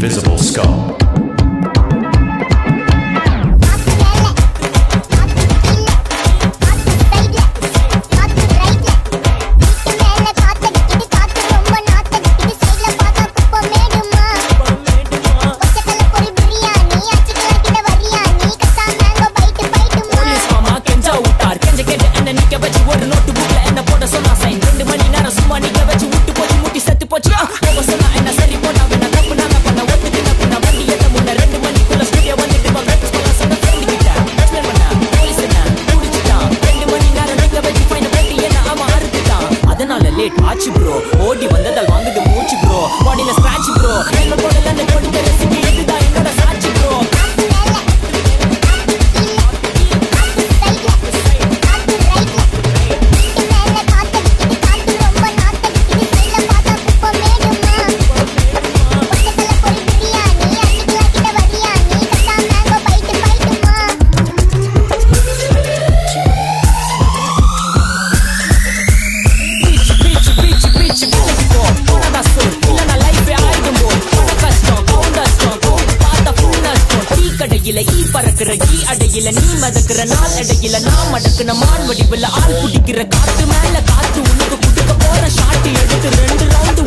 invisible skull. ஆச்சு bro ஓடி வந்ததால் வாங்குது மூச்சு ப்ரோ பாடியில ஸ்கிராட்ச் ப்ரோ என்ன போடல அந்த கொடுத்த ரெசிபி இதுதான் என்னோட சாட்சி ப்ரோ பறக்குற கீ அடையில நீ மதக்குற நாள் அடையில நான் மடக்குன மான் வடிவுல ஆள் குடிக்கிற காத்து மேல காத்து உனக்கு குடுக்க போற ஷாட்டு எடுத்து 2 ரவுண்ட்